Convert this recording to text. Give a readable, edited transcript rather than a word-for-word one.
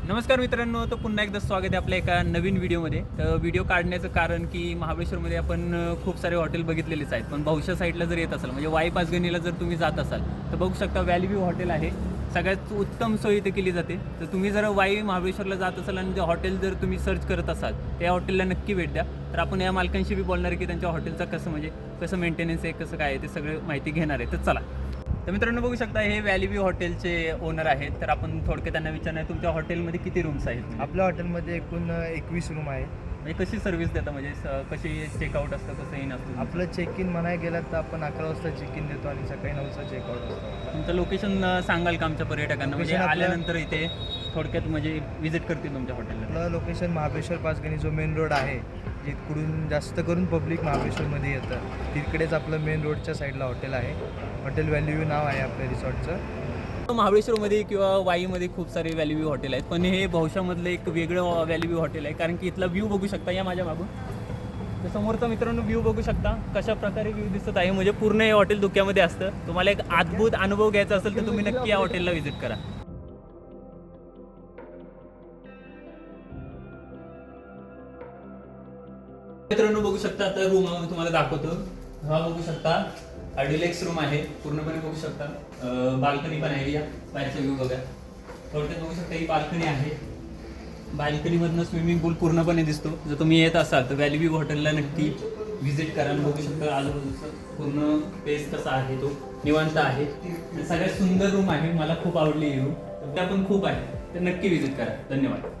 नमस्कार मित्रांनो, तो पुन्हा एकदा स्वागत आहे आपल्या एका नवीन व्हिडिओमध्ये. तर व्हिडिओ काढण्याचं कारण की महाबळेश्वरमध्ये आपण खूप सारे हॉटेल बघितलेलेच आहेत, पण बहुशा साईडला जर येत असाल म्हणजे वाई पाचगणीला जर तुम्ही जात असाल तर बघू शकता व्हॅली व्ह्यू हॉटेल आहे. सगळ्यात उत्तम सोय इथे केली जाते. तर तुम्ही जर वाई महाबळेश्वरला जात असाल आणि जे हॉटेल जर तुम्ही सर्च करत असाल त्या हॉटेलला नक्की भेट द्या. तर आपण या मालकांशी बी बोलणार आहे की त्यांच्या हॉटेलचं कसं मेंटेनन्स आहे, कसं काय आहे, ते सगळं माहिती घेणार आहे. तर चला. तर मित्रांनो बघू शकता हे व्हॅली व्ह्यू हॉटेलचे ओनर आहेत. तर आपण थोडक्यात त्यांना विचारणार तुमच्या हॉटेलमध्ये किती रूम्स आहेत? आपल्या हॉटेलमध्ये एकूण 21 रूम आहे. म्हणजे कशी सर्व्हिस देता, म्हणजे कशी चेकआउट असतं, कसं इन असतं? आपलं चेक इन म्हणायला गेलं तर आपण 11 वाजता चेक इन देतो आणि सकाळी 9 वाजता चेकआउट असतो. तुमचं लोकेशन सांगाल का आमच्या पर्यटकांना, म्हणजे Location आपलं- आल्यानंतर इथे थोडक्यात म्हणजे व्हिजिट करतील तुमच्या हॉटेलला? आपलं लोकेशन महाबळेश्वर पाचगणी जो मेन रोड आहे, जिकडून जास्त करून पब्लिक महाबळेश्वरमध्ये येतं, तिकडेच आपलं मेन रोडच्या साईडला हॉटेल आहे. हॉटेल व्हॅली व्ह्यू नाव आहे आपल्या रिसॉर्टचं. महाबळेश्वरमध्ये किंवा वाईमध्ये खूप सारे व्हॅली व्ह्यू हॉटेल आहेत, पण हे बहुशामधलं एक वेगळं व्हॅली व्ह्यू हॉटेल आहे. कारण की इथला व्ह्यू बघू शकता या माझ्या मागून. तर समोरचा मित्रांनो व्ह्यू बघू शकता कशा प्रकारे व्ह्यू दिसत आहे. म्हणजे पूर्ण हे हॉटेल धुक्यामध्ये असतं. तुम्हाला एक अद्भुत अनुभव घ्यायचा असेल तर तुम्ही नक्की या हॉटेलला व्हिजिट करा. मित्रांनो बघू शकता, आता रूम तुम्हाला दाखवतो. हा बघू शकता हा डिलेक्स रूम आहे. पूर्णपणे बघू शकता बाल्कनी पण आहे. या बाहेरचा व्ह्यू बघा. थोडक्यात बघू शकता ही बाल्कनी आहे. बाल्कनीमधनं स्विमिंग पूल पूर्णपणे दिसतो. जर तुम्ही येत असाल तर व्हॅली व्ह्यू हॉटेलला नक्की व्हिजिट करा. बघू शकता आजूबाजूचा पूर्ण पेस कसा आहे, तो निवांत आहे. सगळ्यात सुंदर रूम आहे. मला खूप आवडली ही रूम. त्या पण खूप आहे, तर नक्की व्हिजिट करा. धन्यवाद.